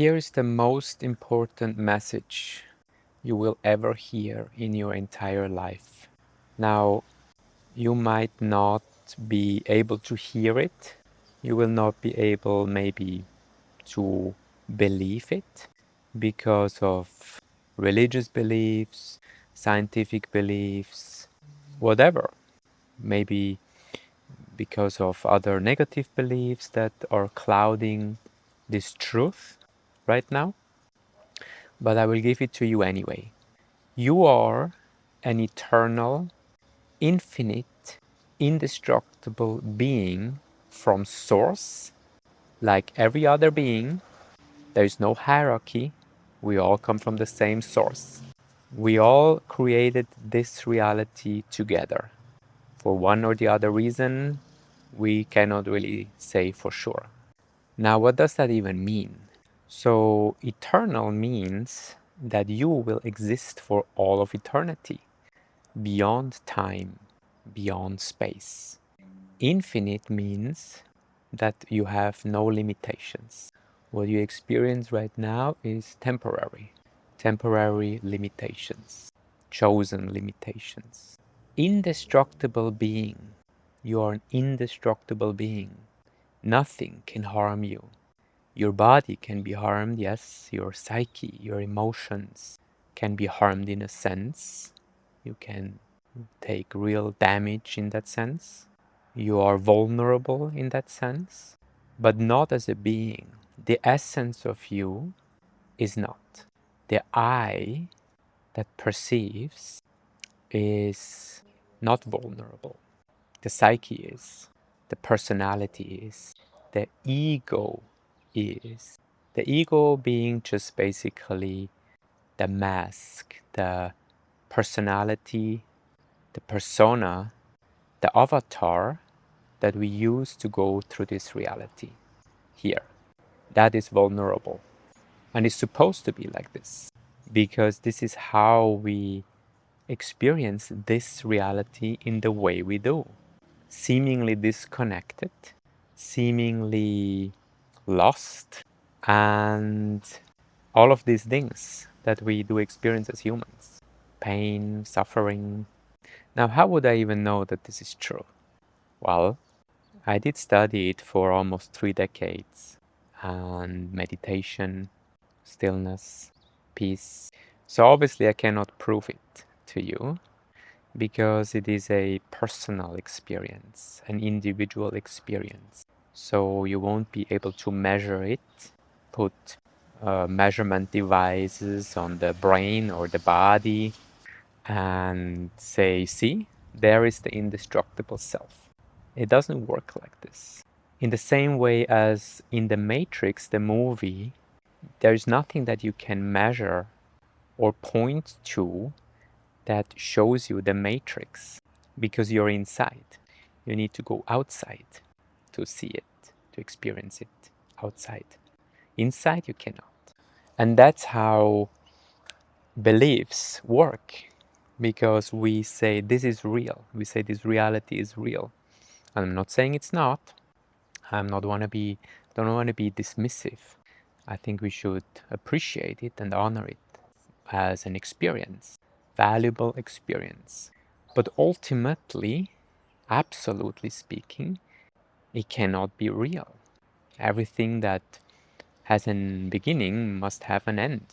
Here is the most important message you will ever hear in your entire life. Now, you might not be able to hear it. You will not be able maybe to believe it because of religious beliefs, scientific beliefs, whatever. Maybe because of other negative beliefs that are clouding this truth right now. But I will give it to you anyway. You are an eternal, infinite, indestructible being from source, like every other being. There is no hierarchy. We all come from the same source. We all created this reality together. For one or the other reason, we cannot really say for sure. Now, what does that even mean? So, eternal means that you will exist for all of eternity, beyond time, beyond space. Infinite means that you have no limitations. What you experience right now is temporary limitations, chosen limitations. Indestructible being. You are an indestructible being. Nothing can harm you. Your body can be harmed, yes. Your psyche, your emotions can be harmed in a sense. You can take real damage in that sense. You are vulnerable in that sense, but not as a being. The essence of you is not. The I that perceives is not vulnerable. The psyche is. The personality is. The ego is. The ego being just basically the mask, the personality, the persona, the avatar that we use to go through this reality here. That is vulnerable. And it's supposed to be like this because this is how we experience this reality in the way we do. Seemingly disconnected, seemingly lost, and all of these things that we do experience as humans. Pain, suffering. Now, how would I even know that this is true? Well, I did study it for almost 3 decades, and meditation, stillness, peace. So obviously I cannot prove it to you because it is a personal experience, an individual experience. So you won't be able to measure it, put measurement devices on the brain or the body and say, see, there is the indestructible self. It doesn't work like this. In the same way as in The Matrix, the movie, there is nothing that you can measure or point to that shows you the matrix because you're inside. You need to go outside to see it, to experience it outside. Inside, you cannot. And that's how beliefs work because we say this is real. We say this reality is real. And I'm not saying it's not. Don't want to be dismissive. I think we should appreciate it and honor it as an experience, valuable experience. But ultimately, absolutely speaking, it cannot be real. Everything that has a beginning must have an end.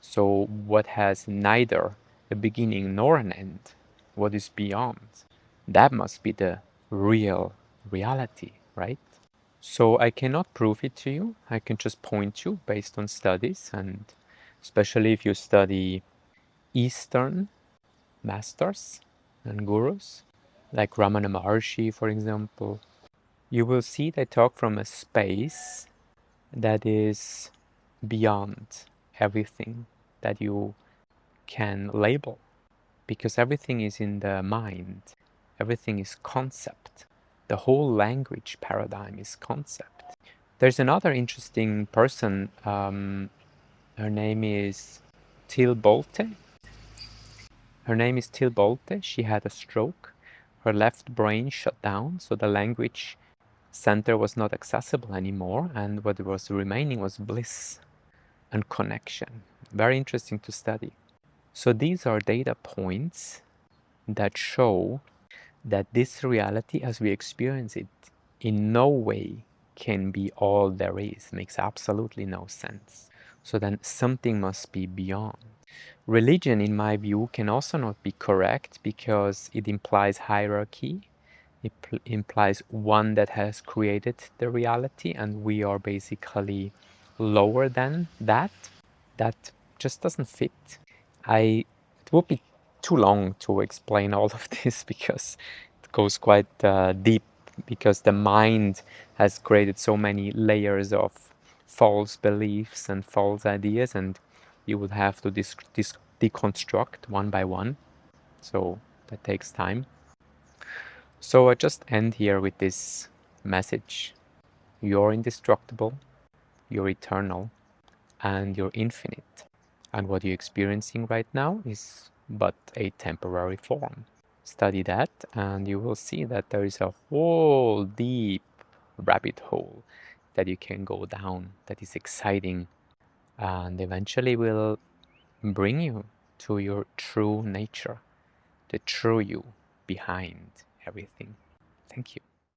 So what has neither a beginning nor an end, what is beyond, that must be the real reality, right? So I cannot prove it to you. I can just point you based on studies, and especially if you study Eastern masters and gurus, like Ramana Maharshi, for example, you will see they talk from a space that is beyond everything that you can label, because everything is in the mind, everything is concept. The whole language paradigm is concept. There's another interesting person, her name is Till Bolte. She had a stroke. Her left brain shut down, so the language center was not accessible anymore, and what was remaining was bliss. and connection. Very interesting to study. So these are data points that show that this reality as we experience it in no way can be all there is. Makes absolutely no sense. So then something must be beyond. Religion, in my view, can also not be correct because it implies hierarchy. It implies one that has created the reality and we are basically lower than that. That just doesn't fit. It would be too long to explain all of this because it goes quite deep, because the mind has created so many layers of false beliefs and false ideas, and you would have to deconstruct one by one. So that takes time. So I just end here with this message. You're indestructible, you're eternal, and you're infinite. And what you're experiencing right now is but a temporary form. Study that, and you will see that there is a whole deep rabbit hole that you can go down that is exciting and eventually will bring you to your true nature, the true you behind everything. Thank you.